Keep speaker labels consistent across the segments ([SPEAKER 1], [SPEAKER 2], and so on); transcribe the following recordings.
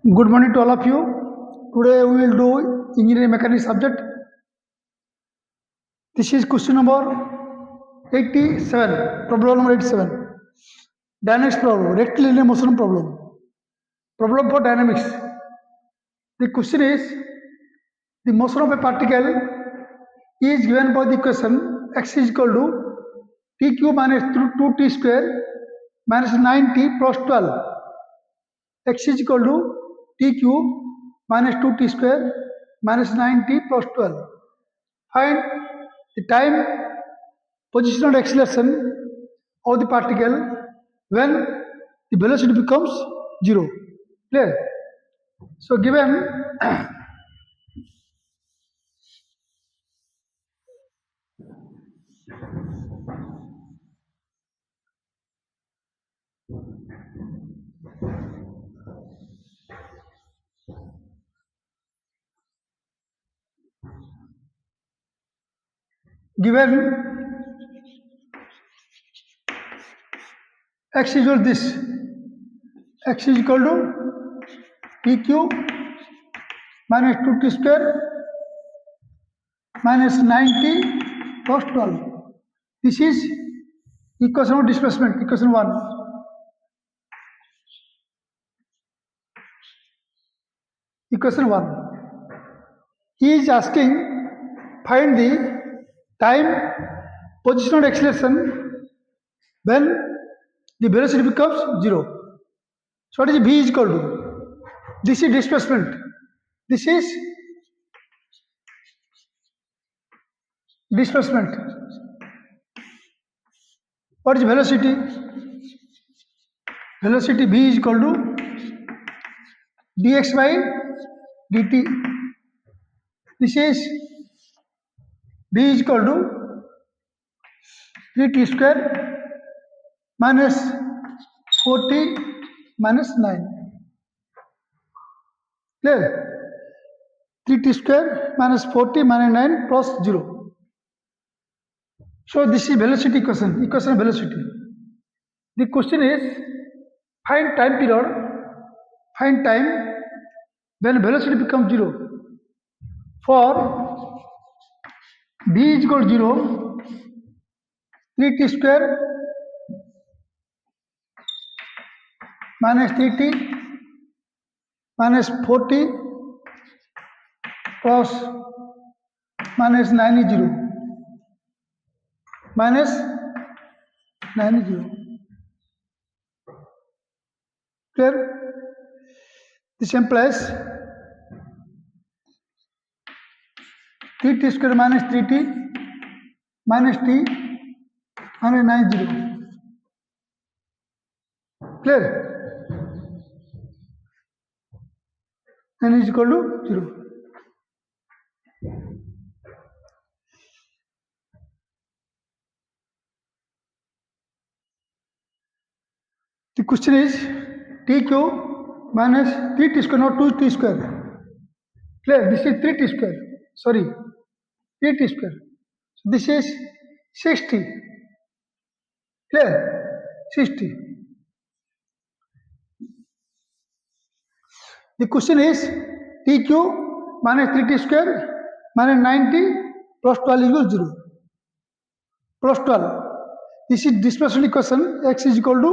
[SPEAKER 1] Good morning to all of you. Today we will do engineering mechanics subject. This is question number 87, problem number 87. Dynamics problem, rectilinear motion problem. Problem for dynamics. The question is, the motion of a particle is given by the equation x is equal to t cube minus 2t square minus 9t plus 12. X is equal to t cube minus 2t square minus 9t plus 12. Find the time, position and acceleration of the particle when the velocity becomes 0. Clear? So given x is equal to this, x is equal to t cube minus 2t square minus 9t plus 12. This is equation of displacement, equation 1. Equation 1. He is asking, find the time, position and acceleration when the velocity becomes 0. So what is v is equal to? This is displacement. This is displacement. What is velocity? Velocity v is equal to dx by dt. This is v is equal to 3t square minus 4t minus 9. Clear? 3t square minus 4t minus 9 plus 0. So this is velocity equation, equation of velocity. The question is, find time period, find time when velocity becomes 0. For v is equal to 0, 3t square minus 3t minus 4t plus minus 9 is 0. Minus 9 is 0. Clear? This implies 3t square minus 3t minus t minus 9 is 0. Clear? N is equal to 0. The question is t cube minus 3t square, not 2t square. Clear? This is 3t square. Sorry, 3t square. So this is 60. Clear? 60. The question is t cube minus 3t square minus 9t plus 12 equals 0. Plus 12. This is displacement equation. X is equal to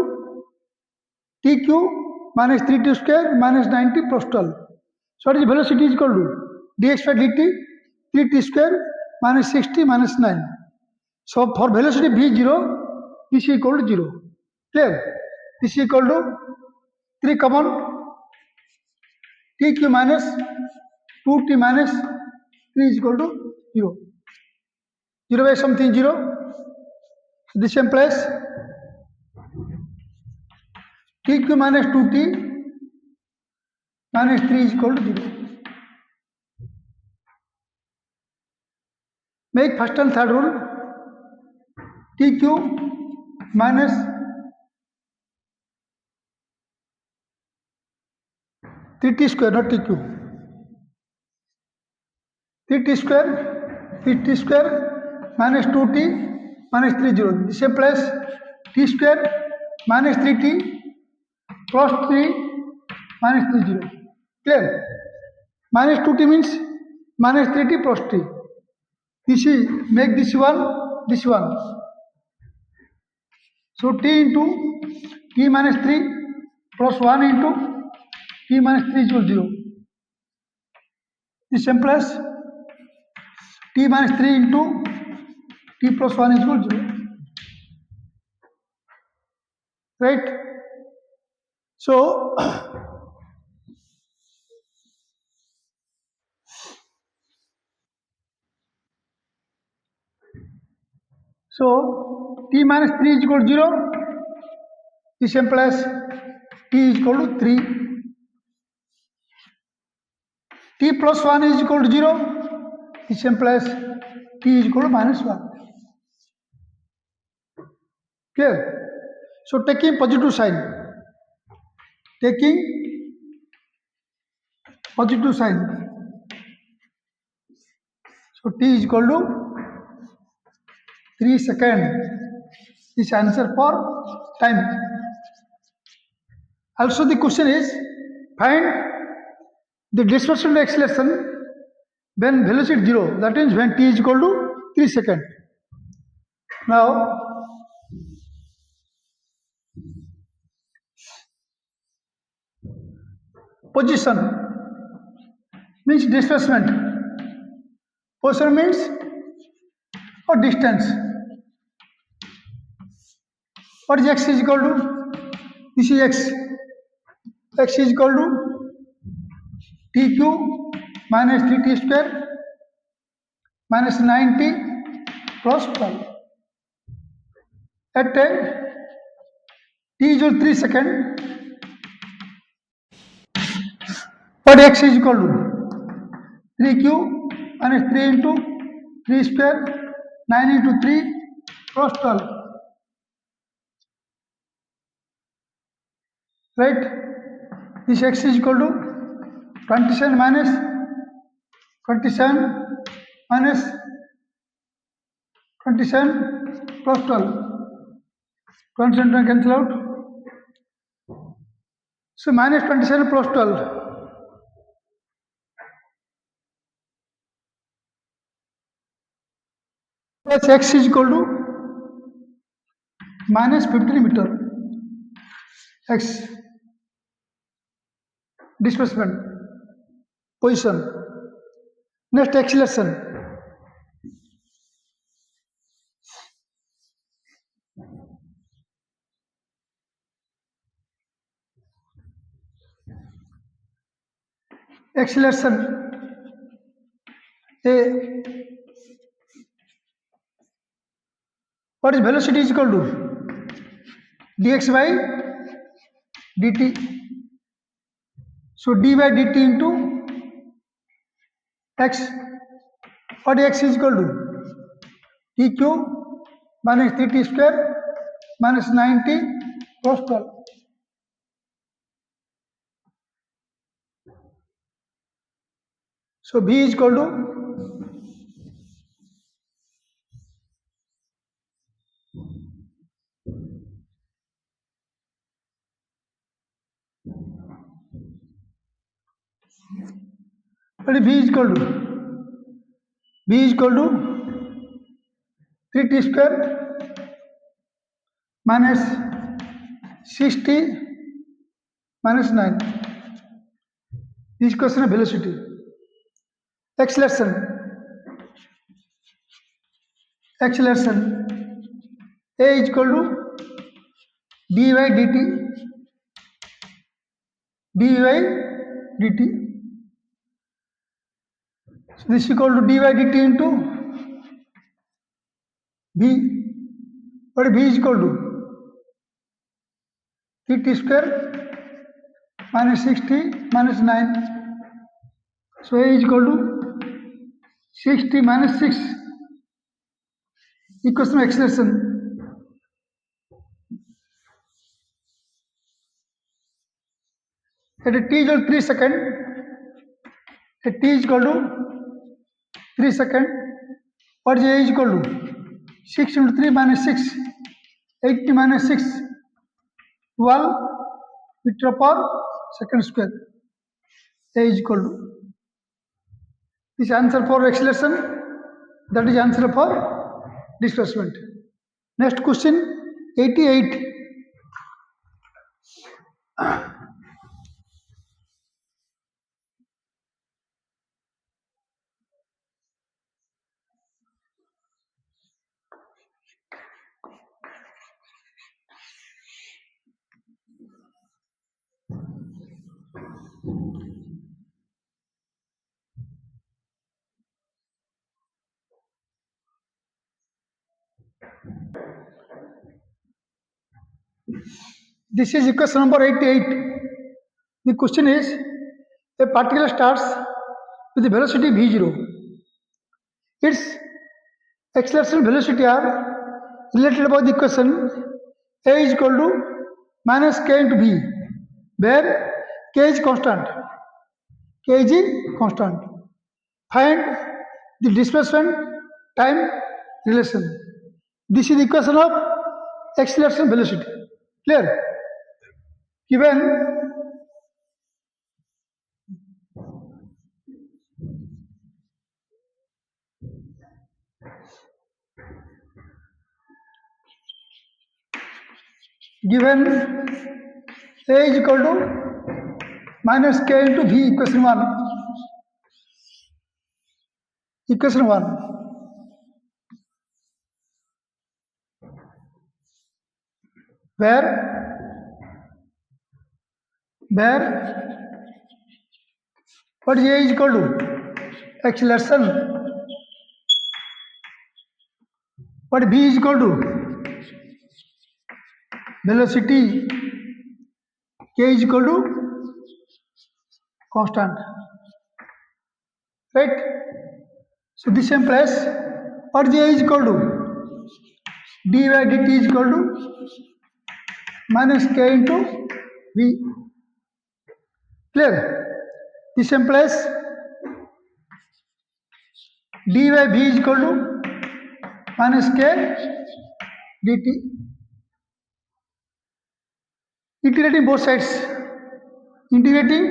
[SPEAKER 1] t cube minus 3t square minus 9t plus 12. So what is velocity is equal to dx by dt 3t square minus 60 minus 9. So for velocity v 0, this is equal to 0. Clear? This is equal to 3 common, t cube minus 2t minus 3 is equal to 0. 0 by something 0. So this implies t cube minus 2t minus 3 is equal to 0. Make first and third rule. T cube minus 3t square, not t cube. 3t square minus 2t minus 3 0. This implies t square minus 3t plus 3 minus 3 0. Clear? Minus 2t means minus 3t plus t. This is make this one. So t into t minus 3 plus 1 into t minus 3 equals 0. This same plus t minus 3 into t plus 1 is equal to 0. Right? So, t minus 3 is equal to 0. This same plus t is equal to 3. T plus 1 is equal to 0. This same plus t is equal to minus 1. Clear? So taking positive sign. So t is equal to 3 seconds. This answer for time. Also the question is find the dispersion acceleration when velocity 0. That means when t is equal to 3 seconds. Now position means displacement. Position means or distance. What is x is equal to? This is x. X is equal to tq minus 3t square minus 9t plus 12. At t is equal to 3 seconds. What x is equal to? 3q minus 3 into 3 square 9 into 3 plus 12. Right? This x is equal to 27 minus 27 plus 12. 27 cancel out. So minus 27 plus 12. Plus x is equal to minus 15 meter. X. Displacement. Position. Next acceleration. Acceleration. What is velocity is equal to? Dx by dt. So d by dt into x. What x is equal to? tq minus 3t square minus 9t plus 12. So b is equal to what is b is equal to? B is equal to 3t square minus 6t minus 9. This question of velocity. Acceleration. A is equal to d by dt. So this is equal to d by dt into b. What is b is equal to? 3t square minus 6t minus 9. So a is equal to 6t minus 6 equals to acceleration. At t is equal to 3 seconds. At t is equal to 3 seconds. What is a is equal to? 6 into 3 minus 6. 80 minus 6. 12 meter per second square. A is equal to. This answer for acceleration, that is answer for displacement. Next question, 88. This is equation number 88. The question is, a particle starts with the velocity v0. Its acceleration velocity are related by the equation a is equal to minus k into v, where k is constant. K is constant. Find the displacement time relation. This is the equation of acceleration velocity. Clear? Given a is equal to minus k into v, equation 1. Equation 1. Where what is a is equal to acceleration, what v is equal to velocity, k is equal to constant, right? So this implies what a is equal to d by dt is equal to minus k into v. Clear? This implies d by v is equal to minus k dt. Integrating both sides. Integrating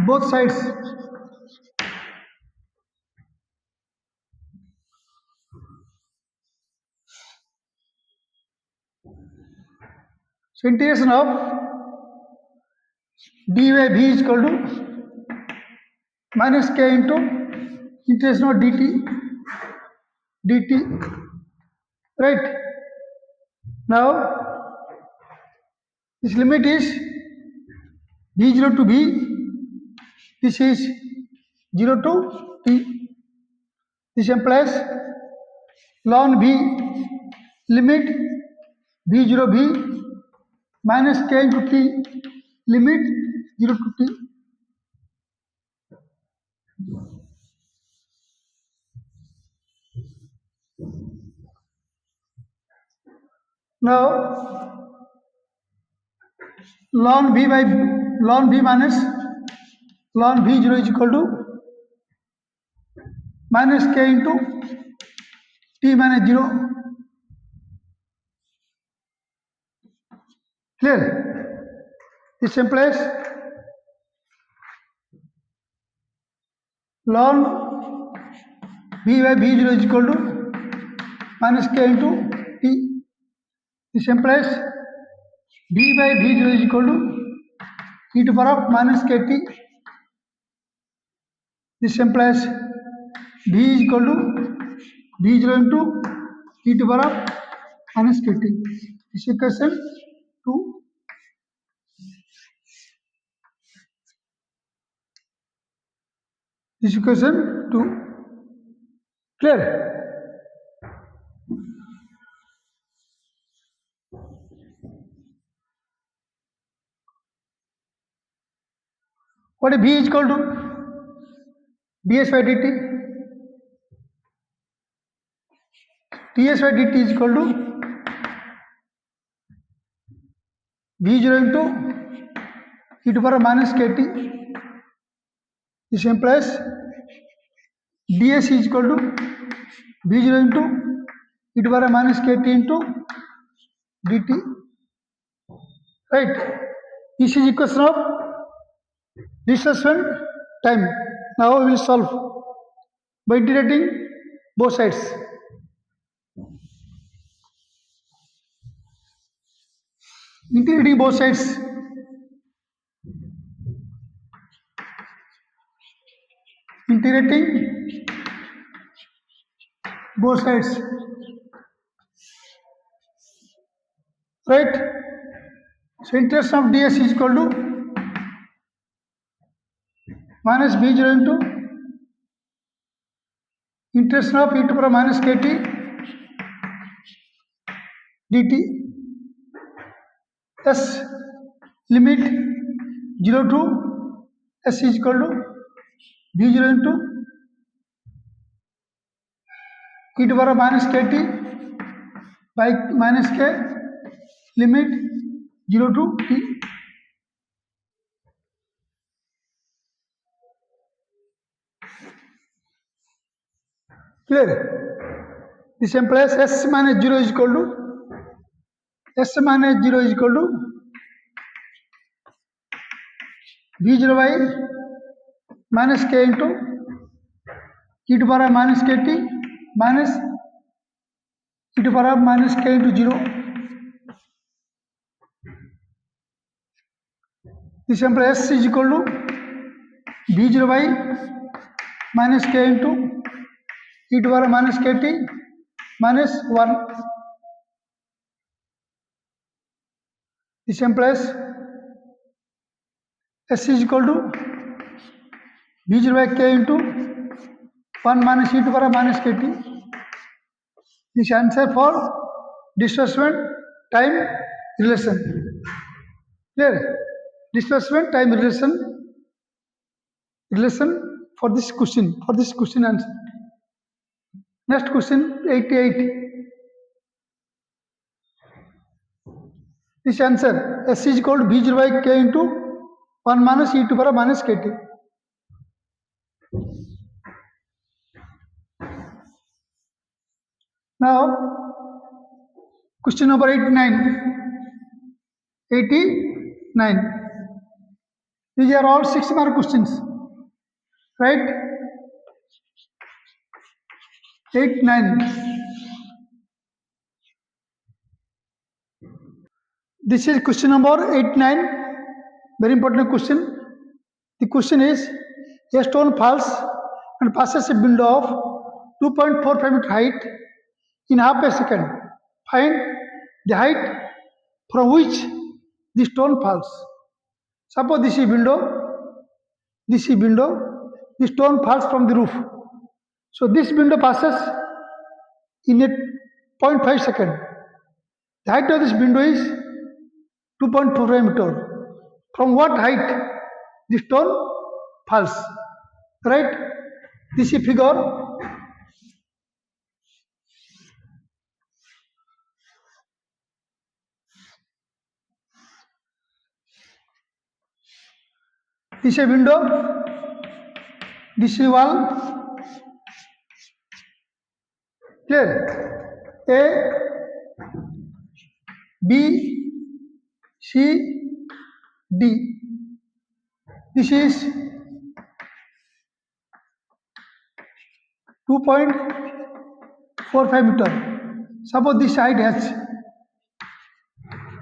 [SPEAKER 1] both sides. So integration of d by v is equal to minus k into integration of dt, right? Now this limit is v0 to v, this is 0 to t. This implies ln v, limit v0 v minus k into t, limit 0 to t. Now ln v minus ln v0 is equal to minus k into t minus 0. Clear? This implies ln v by v0 is equal to minus k into t. This implies d by v0 is equal to e to the power of minus kt. This implies v is equal to v0 into e to the power of minus kt. This equation 2. This equation 2. Clear? What is v is equal to ds by dt? ds by dt is equal to v0 into e to the power of minus kt. This implies ds is equal to v0 into e to the power of minus kt into dt. right? This is equation of displacement time. Now we will solve by integrating both sides. Integrating both sides. Integrating both sides. Right? So integration of ds is equal to minus b0 into integration of e to the power minus kt dt s limit 0 to s is equal to b0 into e to the power minus kt by minus k limit 0 to t. Clear? This implies s minus 0 is equal to s minus 0 is equal to b0 by minus k into e to the power minus kt minus e to the power minus k into 0. This implies s is equal to b0 by minus k into e to the power minus kt minus 1. This implies s is equal to b0 by k into 1 minus e to the power minus kt. This answer for displacement time relation. Clear? Displacement time relation for this question answer. Next question 88. This answer s is equal to b0 by k into 1 minus e to the power minus kt. Now question number 89. These are all 6 mark questions, right? 89. This is question number 89. Very important question. The question is: a stone falls and passes a window of 2.45 meter height in half a second. Find the height from which the stone falls. Suppose this is window, the stone falls from the roof. So this window passes in a 0.5 second. The height of this window is 2.45 meter. From what height the stone falls? Right? This is figure. This is a window. This is wall. Clear? A, B, C, D. This is 2.45 meter. Suppose this height h.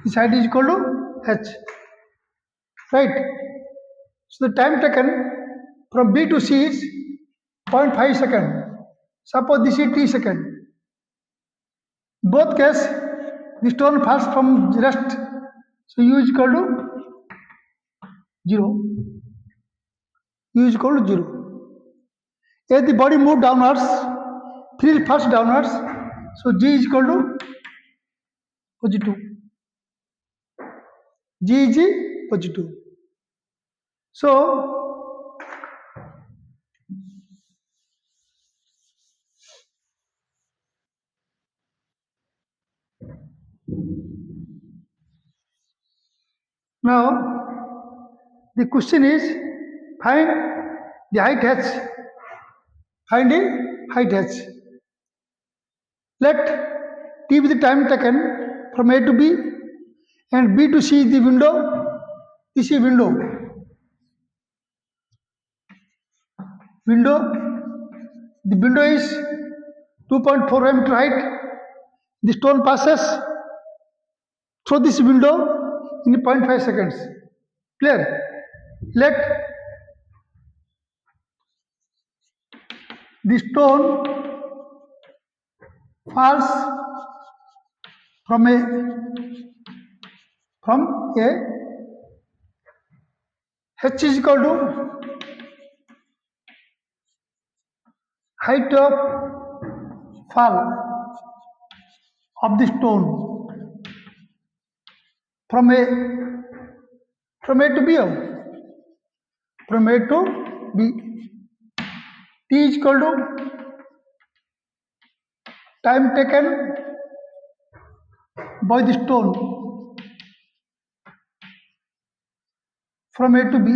[SPEAKER 1] This height is equal to h. Right? So the time taken from B to C is 0.5 second. Suppose this is t second. Both case the stone falls from rest. So u is equal to 0. U is equal to 0. As the body move downwards, three falls downwards. So G is equal to positive. G is positive. So now the question is find the height h. Find the height h. Let t be the time taken from A to B and B to C is the window. This is window. The window is 2.4 meter height. The stone passes through this window in 0.5 seconds. Clear? Let the stone falls from a H is equal to height of fall of the stone from A to B. From A to B. T is equal to time taken by the stone from A to B.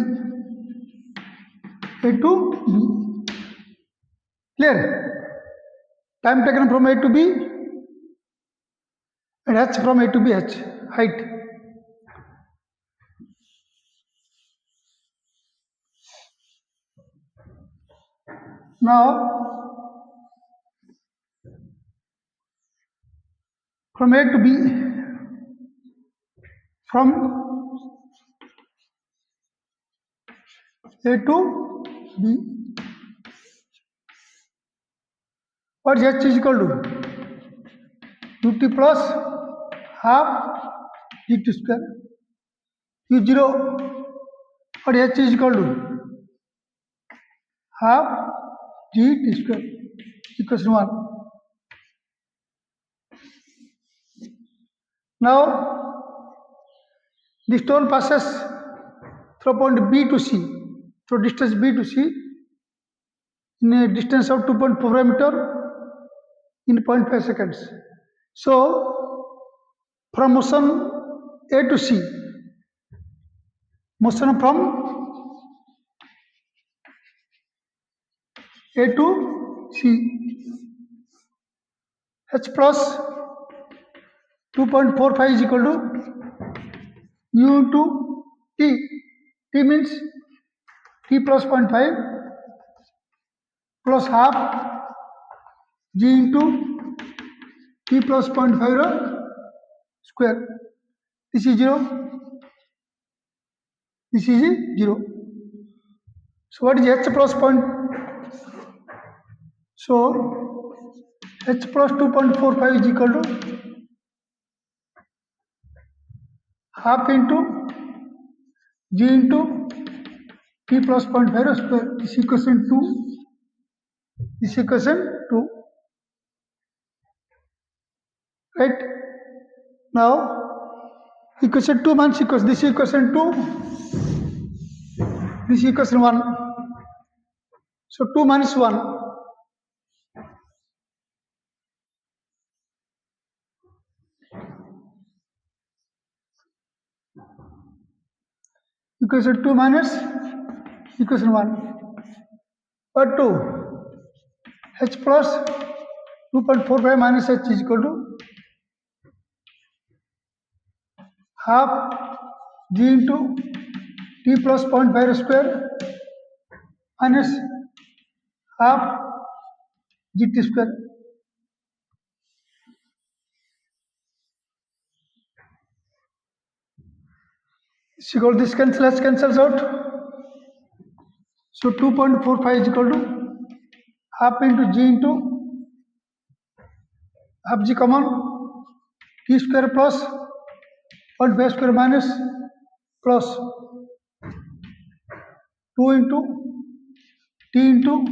[SPEAKER 1] Clear? Time taken from A to B and H from A to B, H, height. Now, from A to B, from A to B, what is H is equal to? UT plus half GT square. U0, what H is equal to? Half GT square equals to 1. Now, the stone passes through point B to C, through distance B to C, in a distance of 2.4 meter in 0.5 seconds. So, from motion A to C, motion from A to C, H plus 2.45 is equal to U into T. T means T plus 0.5 plus half G into T plus 0.5 square. This is 0. This is 0. So what is H plus point? So H plus 2.45 is equal to half into G into T plus 0.5 square. This is equation 2. This is equation 2. Right? Now, equation 2 minus equation. This is equation 2. This is equation 1. So 2 minus 1. Equation 2 minus equation 1. Or 2. H plus 2.45 minus H is equal to half G into T plus 0.5 square minus half GT square. So this cancels out. So 2.45 is equal to half into G into half G common T square plus 0.5 square minus plus 2 into T into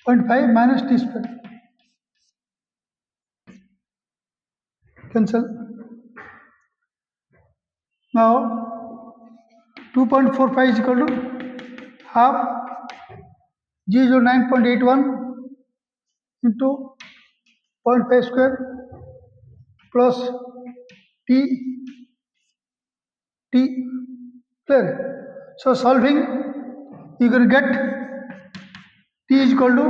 [SPEAKER 1] 0.5 minus T square. Cancel. Now 2.45 is equal to half G is 9.81 into 0.5 square plus T. Clear? So solving, you can get T is equal to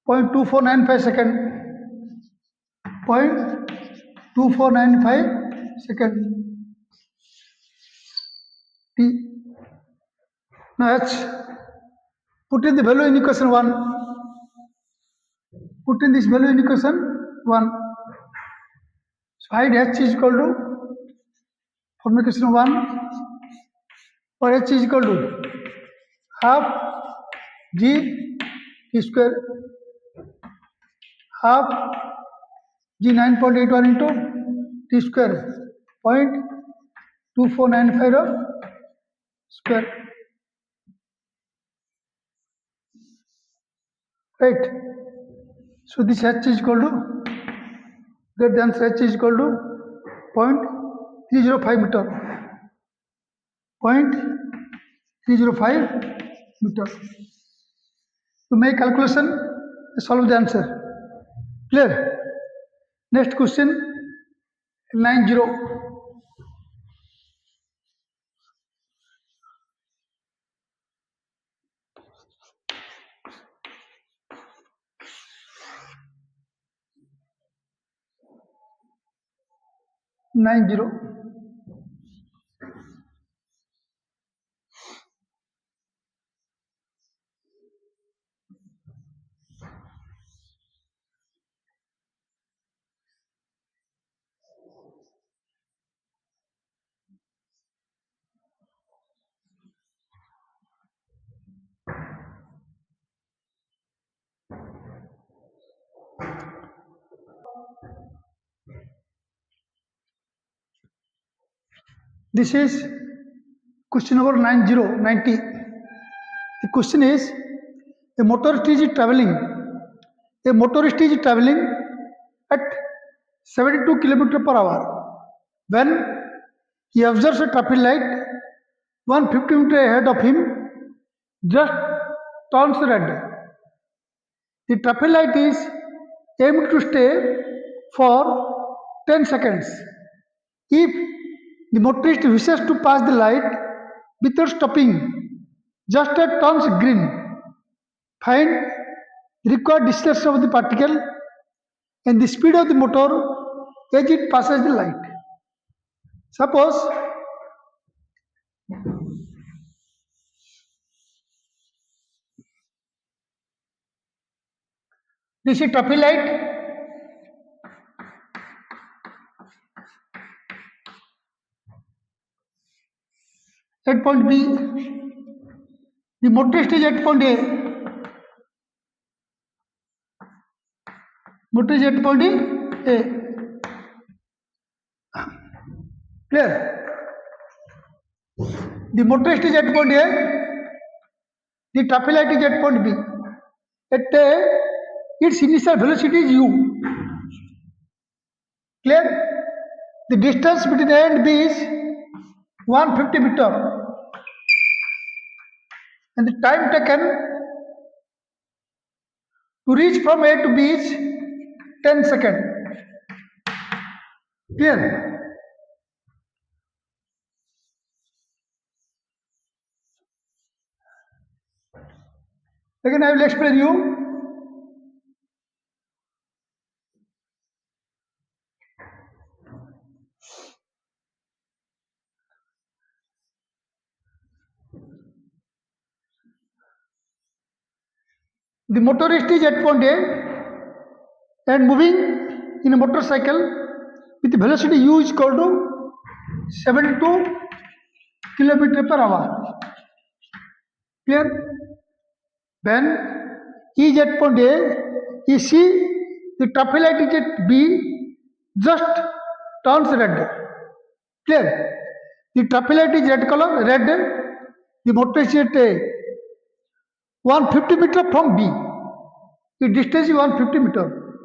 [SPEAKER 1] 0.2495 second. 0.2495 second, T. Now H. Put in the value in equation 1. Put in this value in equation 1. So height H is equal to, from equation 1, or H is equal to half G T square, half G 9.81 into T square, 0.2495 square. Right. So this H is equal to, get the answer, H is equal to 0.305 meter. 0.305 meter. To make calculation, solve the answer. Clear? Next question, 90. This is question number 90. The question is, a motorist is traveling at 72 km per hour. When he observes a traffic light 150 meters ahead of him, just turns red. The traffic light is aimed to stay for 10 seconds. If the motorist wishes to pass the light without stopping, just as turns green, find the required distance of the particle and the speed of the motor as it passes the light. Suppose this is traffic light. At point B, the motorist is at point A. Motorist is at point A. Clear? The motorist is at point A. The traffic light is at point B. At A, its initial velocity is u. Clear? The distance between A and B is 150 meter. And the time taken to reach from A to B is 10 seconds. Clear? Again, I will explain you. The motorist is at point A and moving in a motorcycle with velocity u is equal to 72 km per hour. Clear? When he is at point A, he see the traffic light is at B, just turns red. Clear? The traffic light is red color, red. The motorist is at A. 150 meter from B. The distance is 150 meter.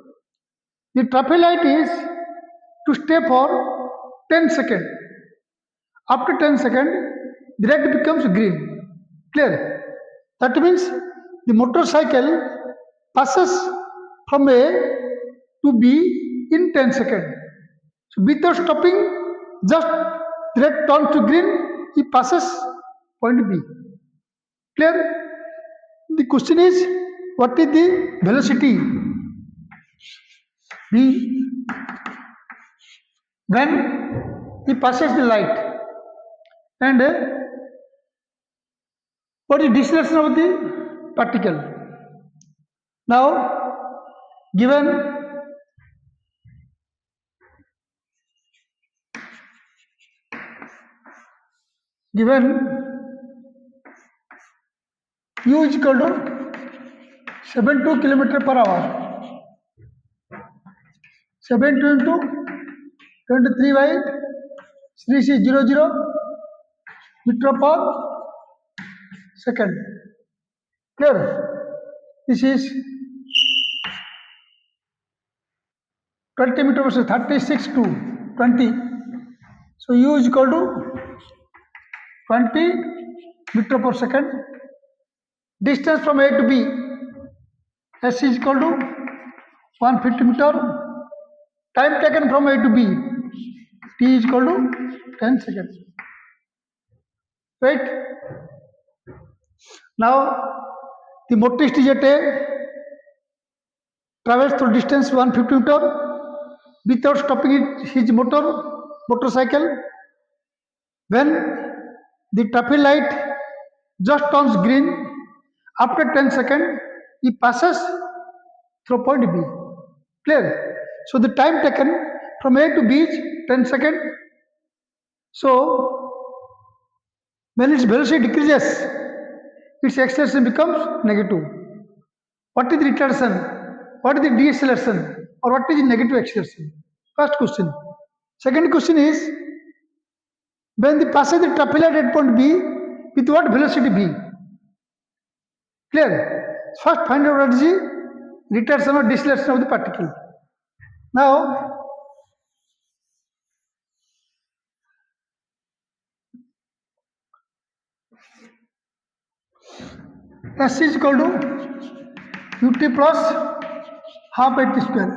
[SPEAKER 1] The traffic light is to stay for 10 seconds. After 10 seconds, the red becomes green. Clear? That means the motorcycle passes from A to B in 10 seconds. So without stopping, just the red turns to green, he passes point B. Clear? The question is, what is the velocity? B. When he passes the light, and what is deceleration of the particle? Now, given u is equal to 72 kilometer per hour, 72 into 23 by 3600 meter per second. Clear? This is 20 meter per second, 36 to 20. So u is equal to 20 meter per second. Distance from A to B, S is equal to 150 meter. Time taken from A to B, T is equal to 10 seconds. Right? Now, the motorist jet travels through distance 150 meter without stopping his motorcycle. When the traffic light just turns green, after 10 seconds, he passes through point B. Clear? So the time taken from A to B is 10 seconds. So when its velocity decreases, its acceleration becomes negative. What is the retardation? What is the deceleration? Or what is the negative acceleration? First question. Second question is, when the passes the traffic light at point B, with what velocity B? Clear? First find out what is the retardation or deceleration of the particle. Now, S is equal to ut plus half at square.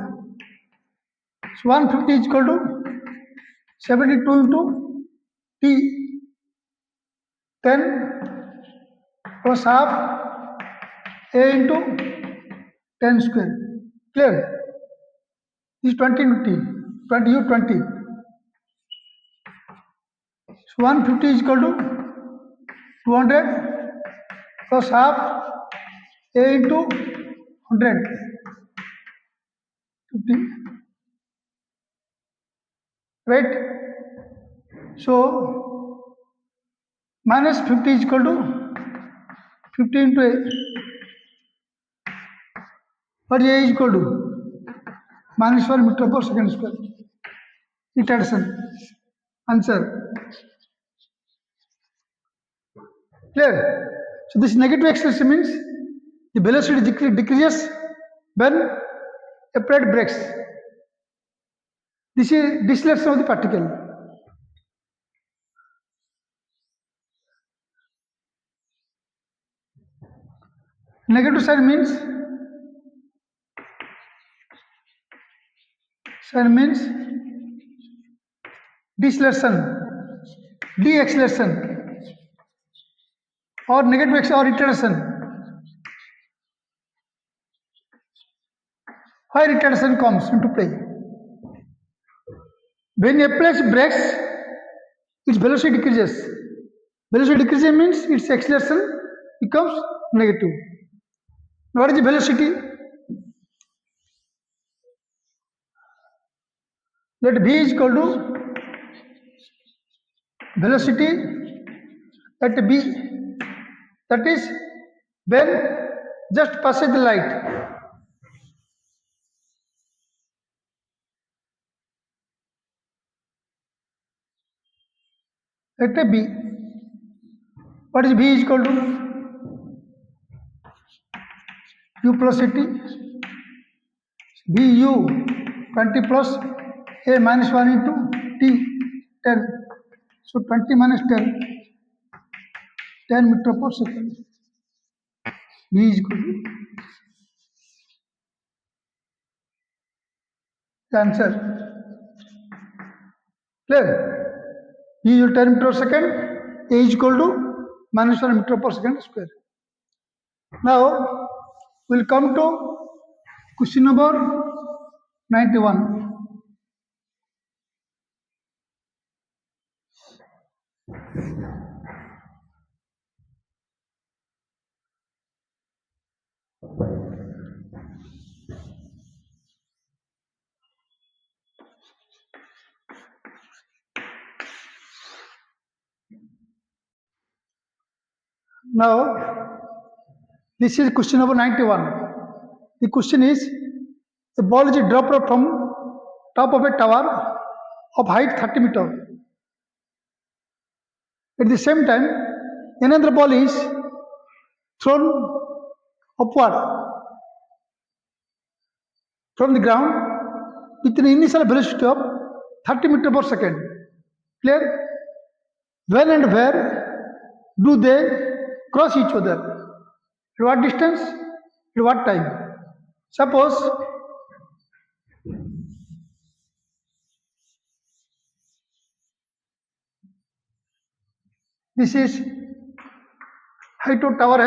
[SPEAKER 1] So 150 is equal to 72 into T, 10 plus half A into 10 square. Clear? This is 20 into T, 20 U 20. So 150 is equal to 200 plus half A into 100, 50. Right? So minus 50 is equal to 50 into A. What is A is equal to? Minus 1 meter per second square. Retardation. Answer. Clear? So this negative acceleration means the velocity decreases when applied brakes. This is deceleration of the particle. Negative sign means deceleration, deceleration, or negative acceleration or retardation. Why retardation comes into play? When applies brakes, its velocity decreases. Velocity decreases means its acceleration becomes negative. What is the velocity? Let v is equal to velocity at b, that is when just passes the light. At b, what is v is equal to u plus 80, v u 20 plus a minus 1 into t 10. So 20 minus 10, 10 meter per second. V is equal to the answer. Clear? V is 10 meter per second, A is equal to minus 1 meter per second square. Now we'll come to question number 91. Now, this is question number 91. The question is, the ball is dropped from top of a tower of height 30 meter. At the same time, another ball is thrown upward from the ground with an initial velocity of 30 meter per second. Clear? When and where do they cross each other? At what distance? At what time? Suppose this is height of tower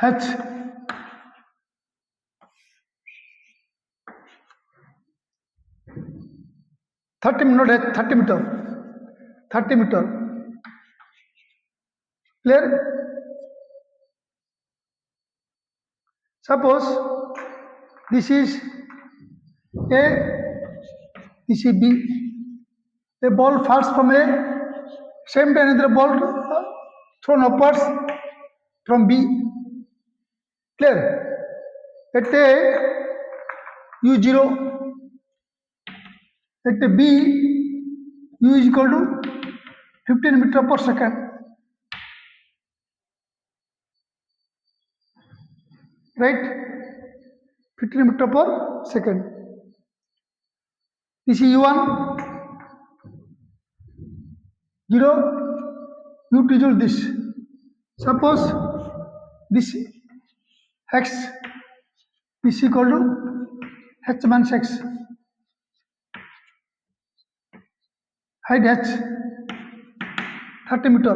[SPEAKER 1] H 30 minute 30 meter 30 meter. Clear? Suppose this is A, this is B. A ball falls from A, same time another ball thrown upwards from B. Clear? At A, U0, at B, U is equal to 15 meter per second. Right? 15 meter per second. This is U1, 0, U2 is this. Suppose this X is equal to H minus X. Height H 30 meter.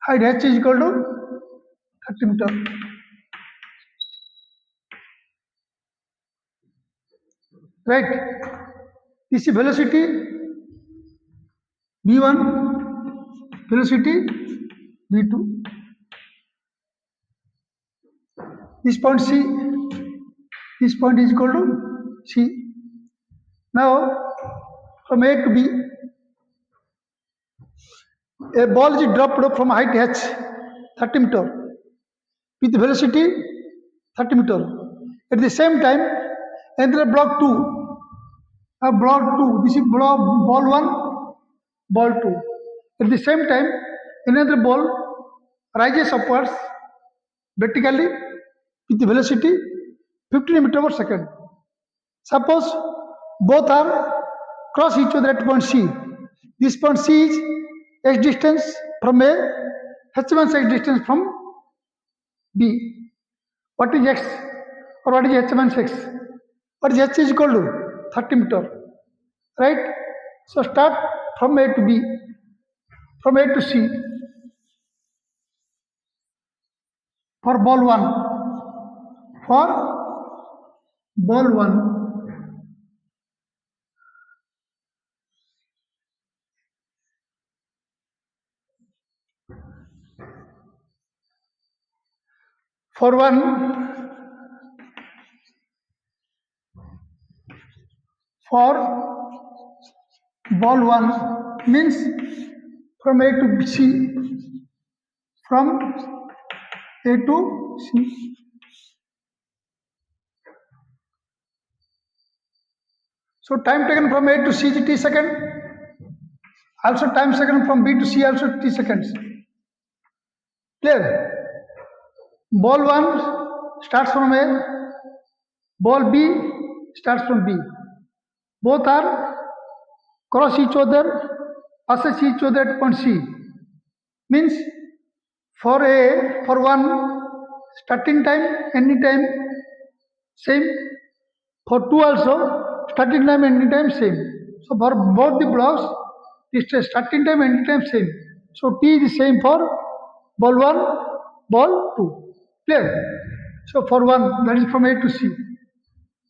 [SPEAKER 1] Height H is equal to 30 meter. Right? This is velocity V1, velocity V2. This point C, this point is equal to C. Now, from A to B, a ball is dropped from height H 30 meter with velocity 30 meter. At the same time, enter block 2. Block 2, this is ball 1, ball 2. At the same time, another ball rises upwards vertically with velocity 15 meter per second. Suppose both are cross each other at point C. This point C is X distance from A, H1 X distance from B. What is X or what is H1 X? What is H is equal to 30 meter. Right? So start from A to B, from A to C. For ball 1. For ball 1. For ball 1 means from A to C, from A to C. So time taken from A to C is T second. Also time taken from B to C also T seconds. Clear? Ball 1 starts from A, ball B starts from B. Both are cross each other, passes each other at point C. Means for A, for 1, starting time, ending time same. For 2 also, starting time, ending time same. So for both the blocks, the starting time, ending time same. So T is the same for ball 1, ball 2. Clear? So for 1, that is from A to C.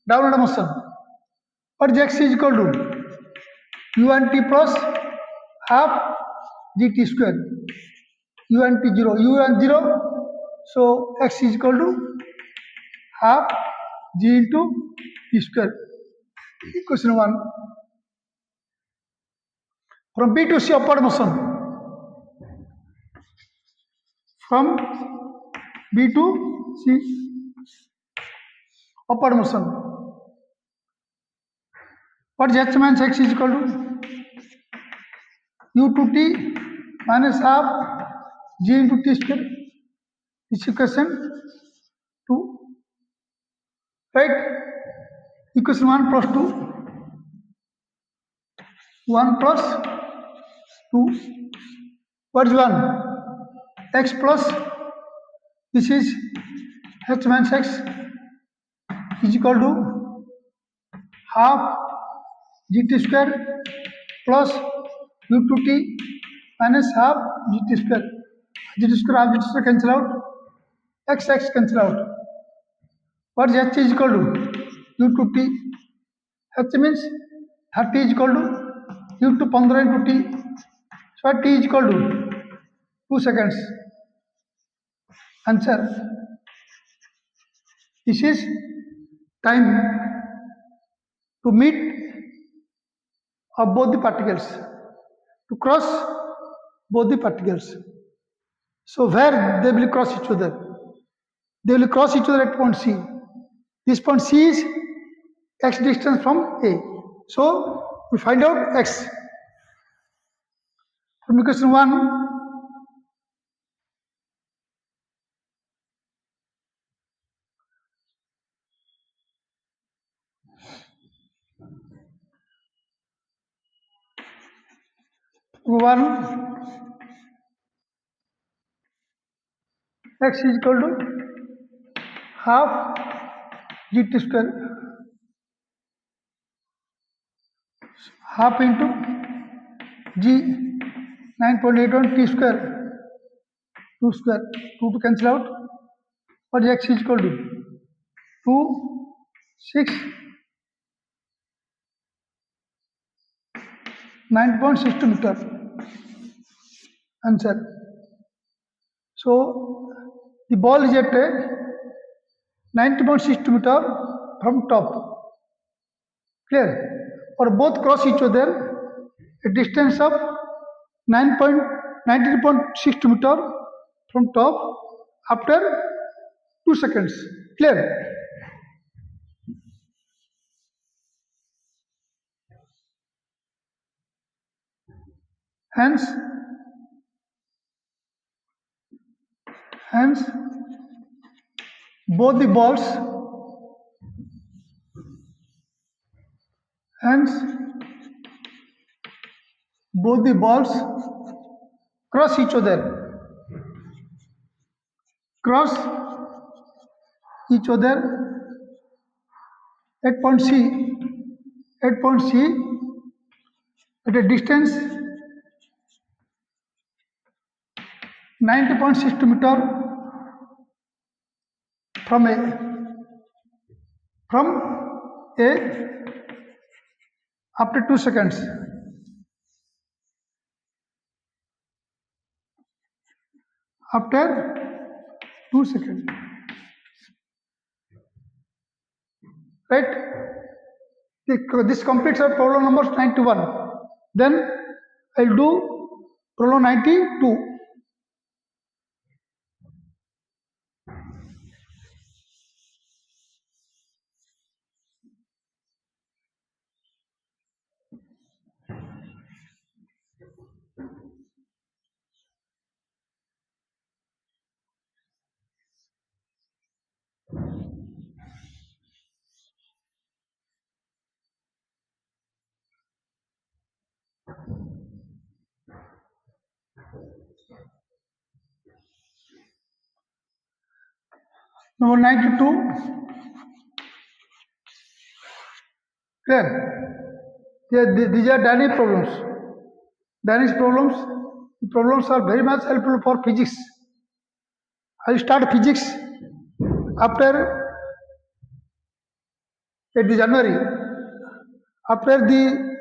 [SPEAKER 1] Downward motion. What is X is equal to? u and t plus half gt square, u and t 0, u and 0, so x is equal to half g into t square. Question 1. From B to C upward motion. From B to C upward motion. What is h minus x is equal to u to t minus half g into t square. This is equation 2. Right? Equation 1 plus 2. 1 plus 2. What is 1? X plus, this is h minus x is equal to half gt square plus u to t minus half gt square. Gt square half gt square cancel out. X cancel out. What is h is equal to u to t. H means 30 is equal to u to 15 into t. So t is equal to 2 seconds. Answer. This is time to meet of both the particles, to cross both the particles. So where they will cross each other? They will cross each other at point C. This point C is x distance from A. So we find out x. From equation 1, x is equal to half gt square, half into g 9.81 t square, 2 square, 2 to cancel out. What is x is equal to 2, 6, 9.62 meter. Answer. So the ball is at 90.62 meter from top. Clear? Or both cross each other a distance of 90.62 meter from top after 2 seconds. Clear? Hence both the balls cross each other at point C at a distance 90.62 meter from A after 2 seconds. After 2 seconds. Right? This completes our problem number 91. Then I'll do problem 92. Number 92. Clear? These are dynamic problems. The problems are very much helpful for physics. I will start physics after at the January, after the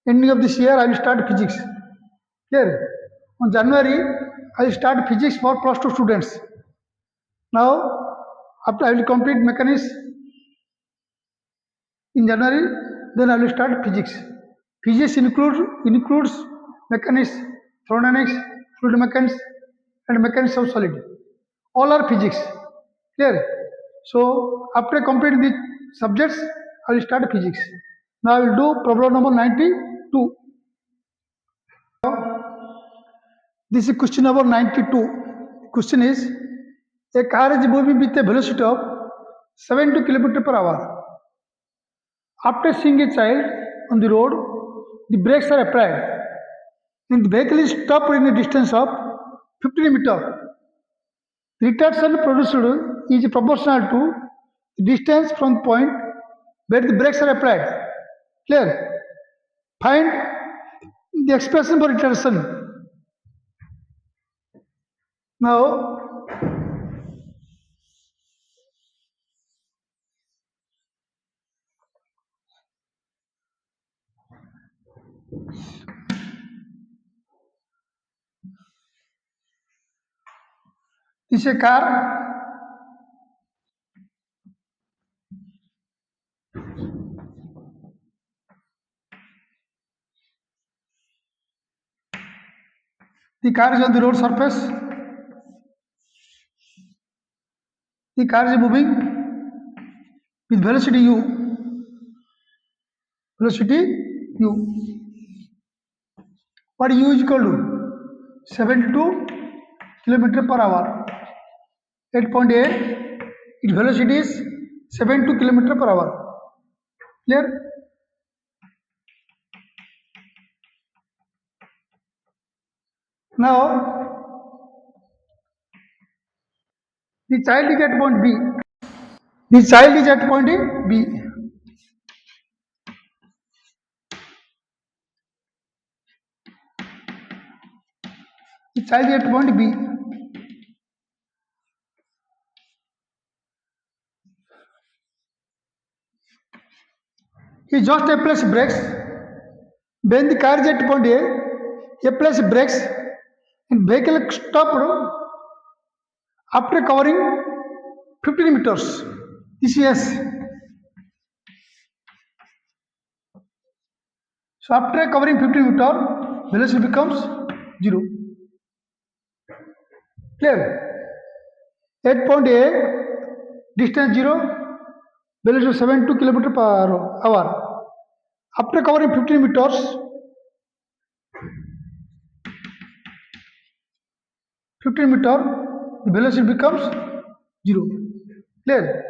[SPEAKER 1] Ending of this year, I will start physics. Clear? On January, I will start physics for plus 2 students. Now, after I will complete mechanics in January, then I will start physics. Physics includes mechanics, thermodynamics, fluid mechanics, and mechanics of solid. All are physics. Clear? So after completing the subjects, I will start physics. Now I will do problem number 92. This is question number 92. Question is, a car is moving with a velocity of 70 km per hour. After seeing a child on the road, the brakes are applied and the vehicle is stopped in a distance of 15 meters. Retraction produced is proportional to the distance from the point where the brakes are applied. Clear? Find the expression for retraction. Now, this is a car. The car is on the road surface. The car is moving with velocity u. Velocity u. What u is equal to? 72 km per hour. At point A, its velocity is 72 km per hour. Clear? Now, the child is at point B. The child is at point B. The child is at point B. He just applies brakes. When the car is at point A, he applies brakes and vehicle stopped after covering 15 meters. This is S. So after covering 15 meters, velocity becomes 0. Clear? At point A, distance 0, velocity 72 km per hour. After covering 15 meters, the velocity becomes 0. Clear?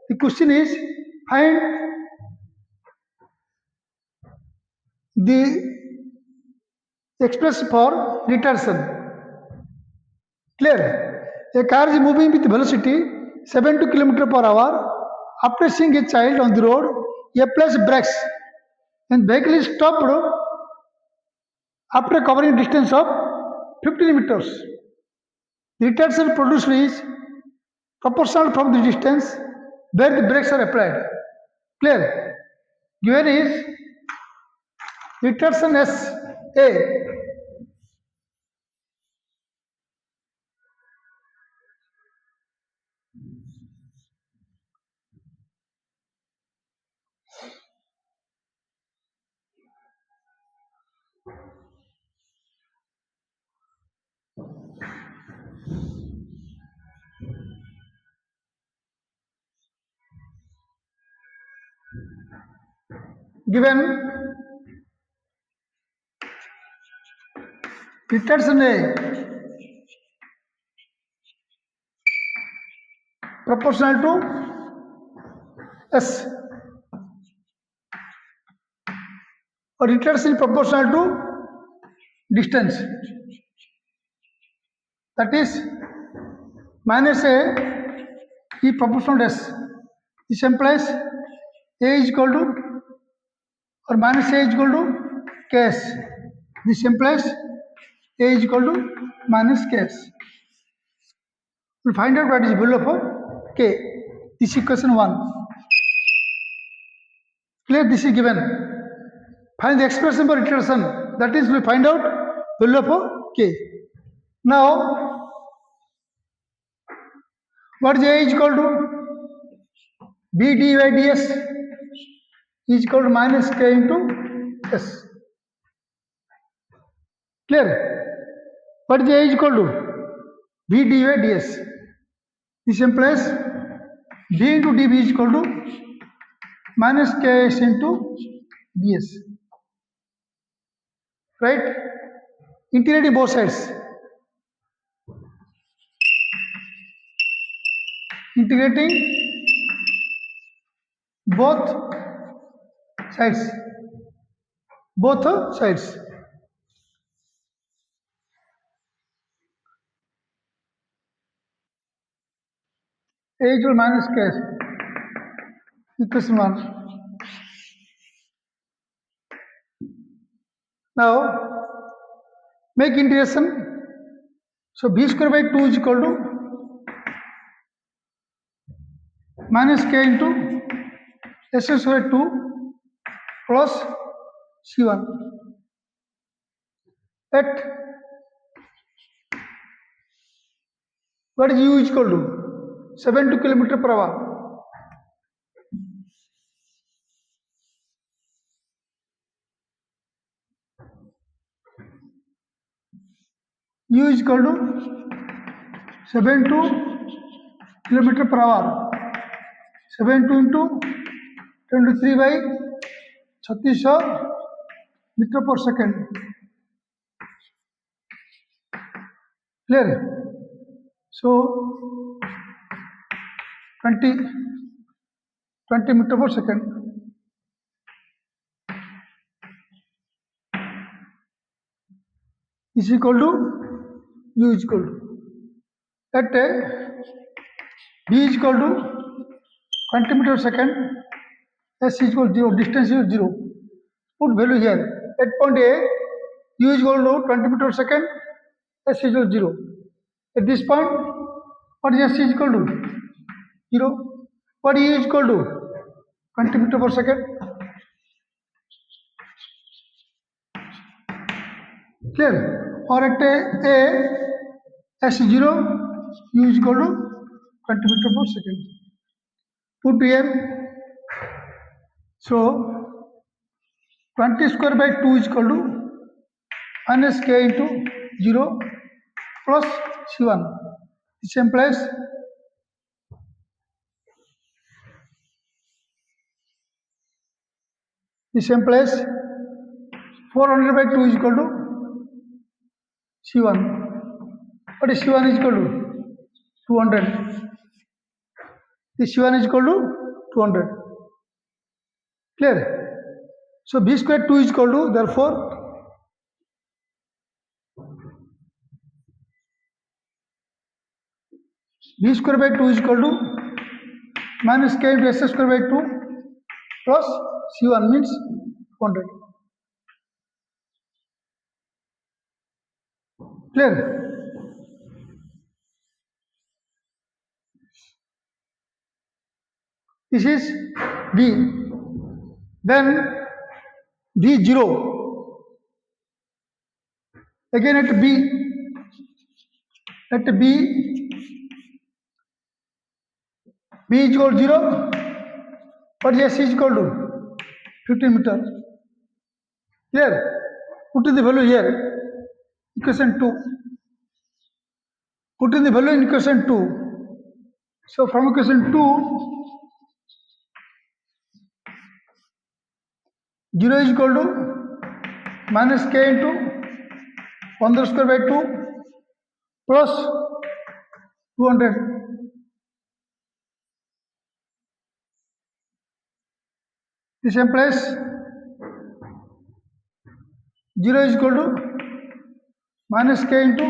[SPEAKER 1] The question is, find the expression for retraction. Clear? A car is moving with velocity 72 km per hour. After seeing a child on the road, he applies brakes and vehicle is stopped after covering distance of 15 meters. The retraction produced is proportional from the distance where the brakes are applied. Clear? Given is retraction S A. Given retraction A proportional to S, or retraction proportional to distance, that is minus A is proportional to S. This implies A is equal to or minus A is equal to Ks. This implies A is equal to minus Ks. We'll find out what is value of K. This is equation 1. Clear? This is given. Find the expression for iteration. That is, we find out value of k. Now, what is A is equal to? B dy ds is equal to minus k into s. Clear? What is A is equal to? B dy ds. This implies d into db is equal to minus ks into ds. Right? Integrating both sides. Integrating both sides. Both sides. A equal minus ks. Equation 1. Now, make integration. So, b square by 2 is equal to minus k into s square 2 plus c1 at what is u is equal to 72 km per hour. U is equal to 72 km per hour. 72 into 23 by 3600 meter per second. Clear? So 20 meter per second. Is equal to u is equal to at b is equal to 20 meter per second, s is equal to 0, distance is 0. Put value here. At point A, u is equal to 20 meter per second, s is equal to 0. At this point, what is s is equal to? 0. What is u is equal to? 20 meter per second. Clear? Or at A, s is 0, u is equal to 20 meter per second. Put here. So 20 square by 2 is equal to minus k into 0 plus c1. This implies This implies 400 by 2 is equal to C1. What is C1 is equal to? 200. This C1 is equal to 200. Clear? So B square 2 is equal to, therefore, B square by 2 is equal to minus K into S square by 2 plus C1 means 200. Clear? This is B. Then B0. Again at B. At B is equal to 0. What is S is equal to? 15 meter. Clear? Put in the value here. Equation 2. Put in the value in equation 2. So from equation 2, 0 is equal to minus K into 1 square by 2 plus 200. This implies 0 is equal to minus K into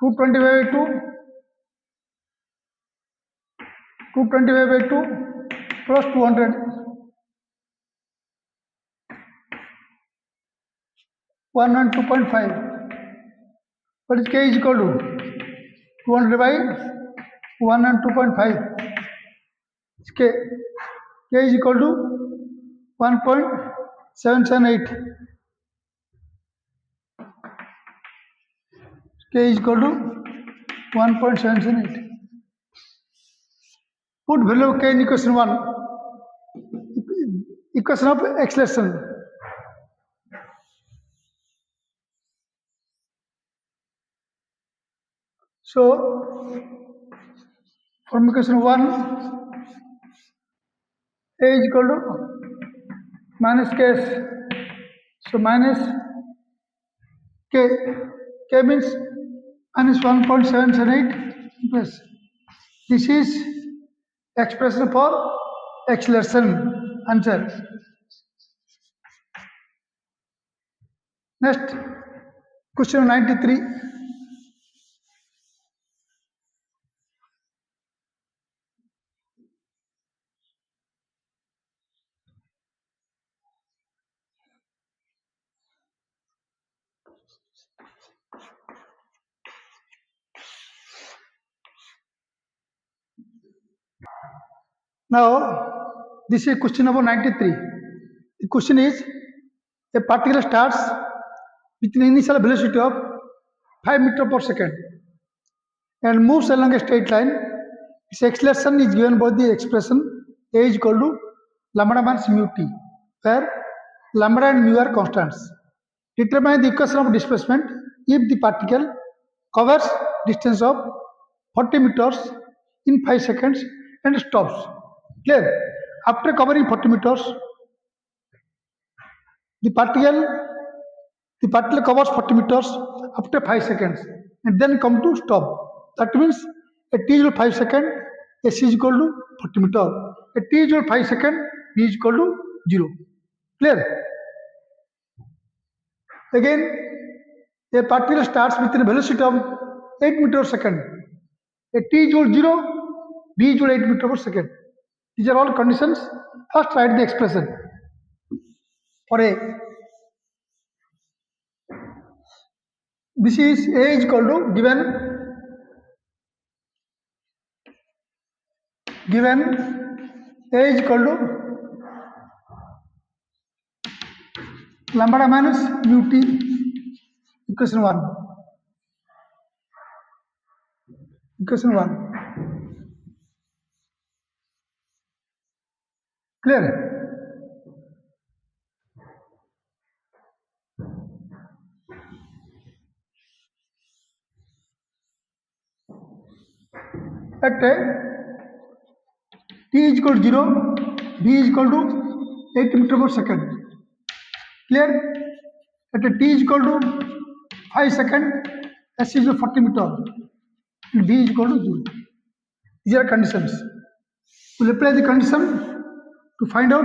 [SPEAKER 1] 225 by 2 plus 200. 1 and 2.5. What is K is equal to? 200 by 1 and 2.5. K is equal to 1.5. 778. K is equal to 1.778. Put value of K in equation 1. Equation of acceleration. So from equation 1, A is equal to minus Ks. So minus K. K means minus 1.778 plus. This is expression for acceleration. Answer. Next, question 93. Now, this is question number 93. The question is, a particle starts with an initial velocity of 5 meters per second and moves along a straight line. Its acceleration is given by the expression A is equal to lambda minus mu t, where lambda and mu are constants. Determine the equation of displacement if the particle covers distance of 40 meters in 5 seconds and stops. Clear? After covering 40 meters, the particle covers 40 meters after 5 seconds and then come to stop. That means a t is equal to 5 seconds, s is equal to 40 meters. A t is equal to 5 seconds, b is equal to 0. Clear? Again, a particle starts with a velocity of 8 meters per second. A t is equal to 0, b is equal to 8 meters per second. These are all conditions. First write the expression for A. This is A is equal to given A is equal to lambda minus mu t, equation 1. Equation 1. Clear? At t is equal to 0, b is equal to 8 meters per second. Clear? At t is equal to 5 seconds, s is equal to 40 meters, and b is equal to 0. These are conditions. We'll apply the condition to find out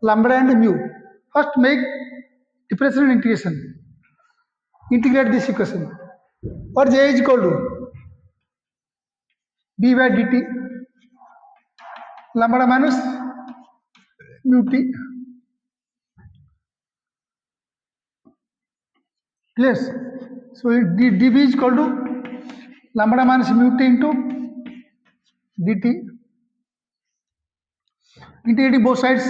[SPEAKER 1] lambda and mu. First make differential and integration. Integrate this equation. What is A is equal to d by dt lambda minus mu t. Clear? So dv is equal to lambda minus mu t into dt. Integrating both sides.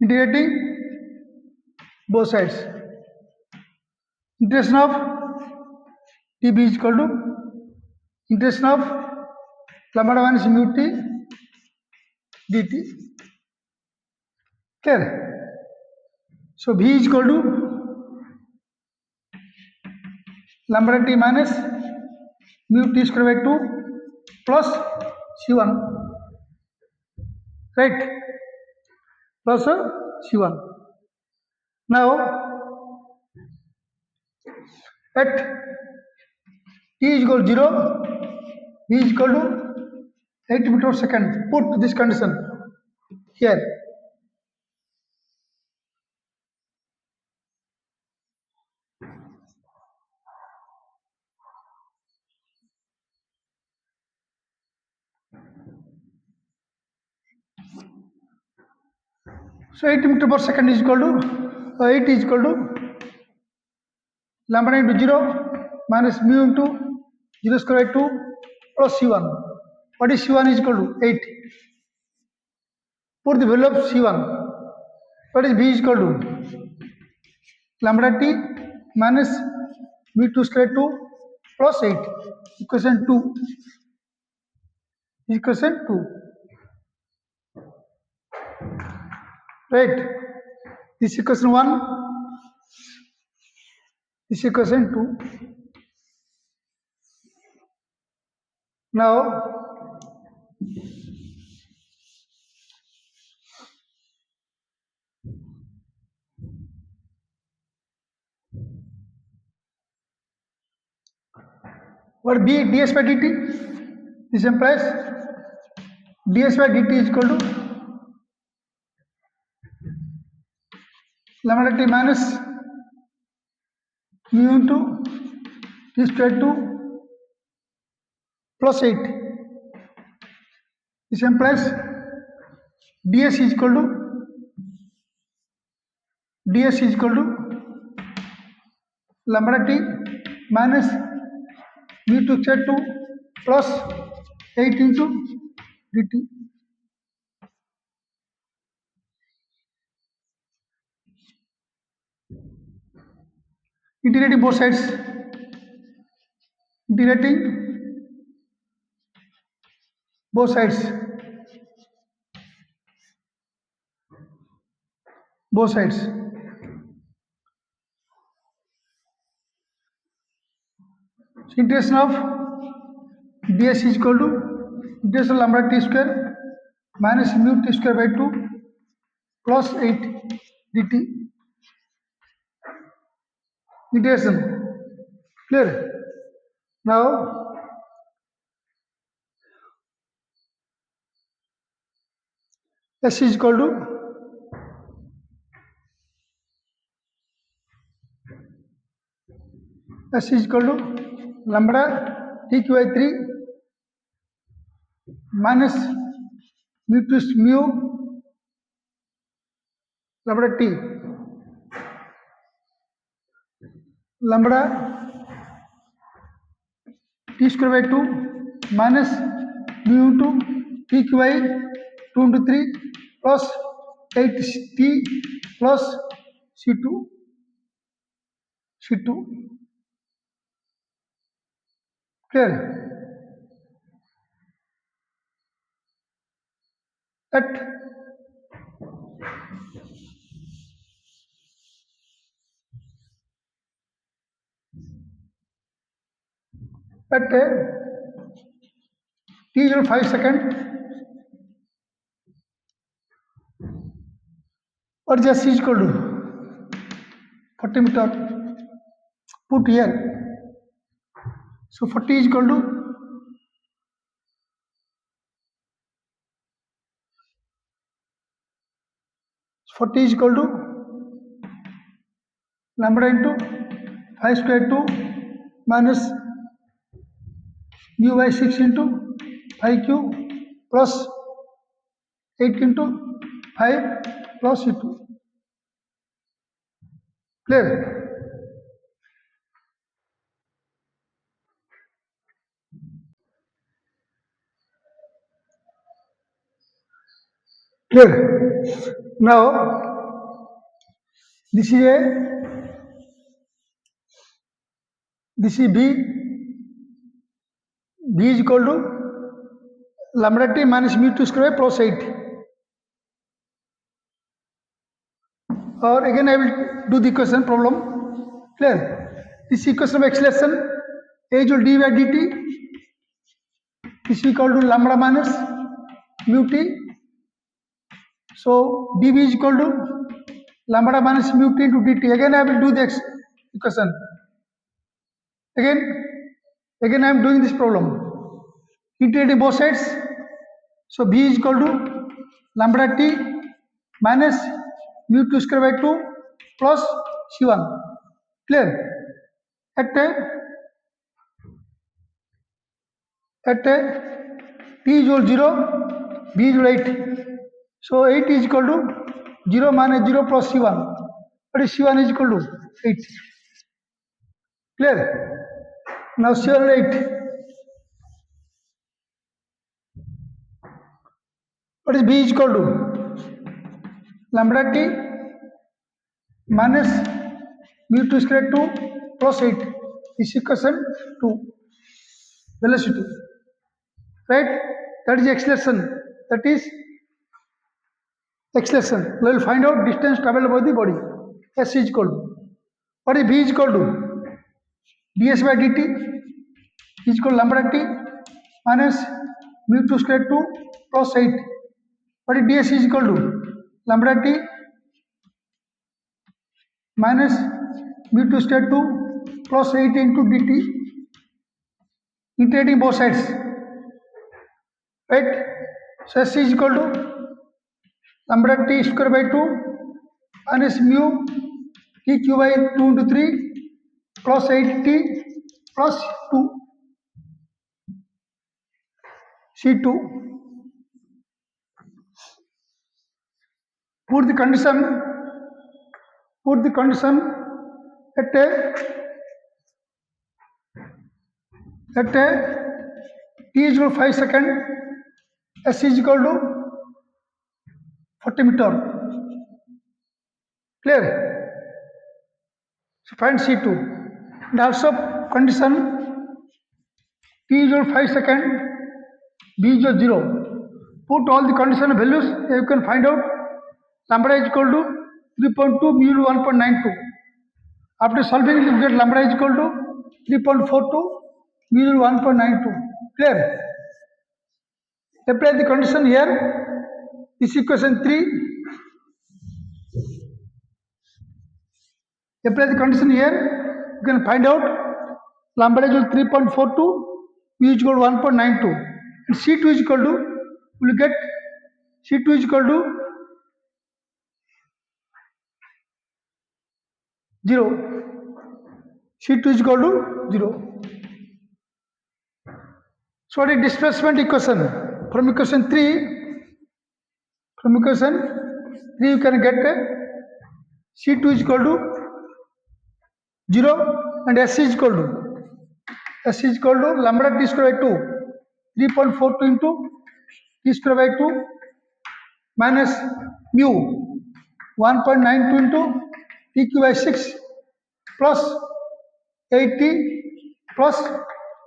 [SPEAKER 1] Integrating both sides. Integration of dv is equal to integration of lambda minus mu t dt. Clear? So v is equal to lambda t minus mu t square by 2 plus c1. Right? Plus c1. Now at t is equal to 0, v is equal to 8 meters per second. Put this condition here. So 8 meters per second is equal to 8 is equal to lambda into 0 minus mu into 0 square by 2 plus c1. What is c1 is equal to 8. put the value of C1. What is B is equal to lambda t minus mu2 square 2 plus 8 equation 2. Equation 2. Right? This equation 1. This equation 2. Now, what B ds by dt? This implies ds by dt is equal to lambda t minus mu into t square 2 plus 8. This implies ds is equal to lambda t minus mu2 square 2 plus 8 into dt. Integrating both sides. Integrating both sides. Both sides. So integration of ds is equal to integration lambda t square minus mu t square by 2 plus 8 dt. Integration. Clear? Now, s is equal to lambda t q by 3 minus mu lambda t lambda t square by 2 minus mu into t q by 2 into 3 plus 8t plus c2. Clear? At t equal 5 seconds, what is s is equal to 40 meter. Put here. So 40 is equal to lambda into 5 square 2 minus mu by 6 into 5q plus 8 into 5 plus c2. Clear? Clear? Now, this is B. B is equal to lambda t minus mu2 square plus 8. Or again I will do the equation problem. Clear? This equation of acceleration a equal to d by dt is equal to lambda minus mu t. So dv is equal to lambda minus mu t into dt. Again I will do the equation. Again I am doing this problem. Integrating both sides. So b is equal to lambda t minus mu2 square by 2 plus c1. Clear? At t is equal 0, b is equal 8. So 8 is equal to 0 minus 0 plus c1. What is c1 is equal to 8. Clear? Now c1 and 8. What is b is equal to? lambda t minus mu 2 square 2 plus 8 is equation to velocity, right? That is acceleration. That is acceleration. We will find out distance traveled by the body. S is equal to, what is V is equal to? ds by dt is equal to lambda t minus mu 2 square 2 plus 8. What is ds is equal to? Lambda t minus mu 2 square 2 plus 8 into dt, integrating both sides, right? So s is equal to lambda t square by 2 minus mu t q by 2 into 3 plus 8t plus 2 c2. Put the condition at a t is equal to 5 second, s is equal to 40 meter. Clear? So find C2. And also condition t is equal to 5 second, b is equal to 0. Put all the condition values, you can find out lambda is equal to 3.2, mu 1.92. After solving, you get lambda is equal to 3.42, mu 1.92. Clear? Apply the condition here. This equation 3. Apply the condition here. You can find out lambda is equal to 3.42, mu is equal to 1.92. And C2 is equal to, you will get C2 is equal to 0. C2 is equal to 0. So what is displacement equation? From equation 3 you can get C2 is equal to 0 and S is equal to lambda t square by 2, 3.42 into t square by 2 minus mu 1.92 into tq by 6 plus 80 plus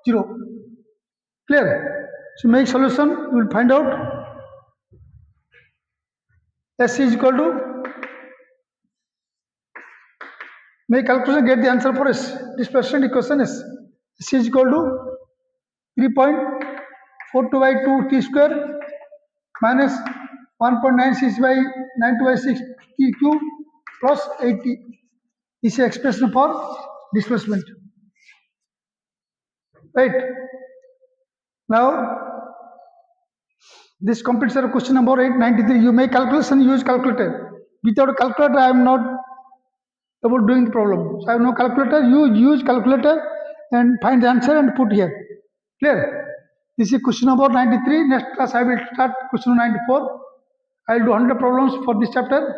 [SPEAKER 1] 0. Clear? So make solution, you will find out S is equal to, make calculation, get the answer for S. Displacement equation is S is equal to 3.42 by 2 t square minus 1.96 by 92 by 6 t cube plus 80. This is expression for displacement. Right? Now, this completes our question number 893. You make calculation, use calculator. Without a calculator, I am not able to doing the problem. So I have no calculator. You use calculator and find the answer and put here. Clear? This is question number 93. Next class I will start question 94. I will do 100 problems for this chapter,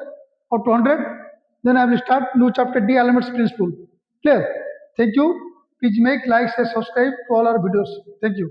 [SPEAKER 1] or 200. Then I will start new chapter D, elements principle. Clear? Thank you. Please make, like, share, subscribe to all our videos. Thank you.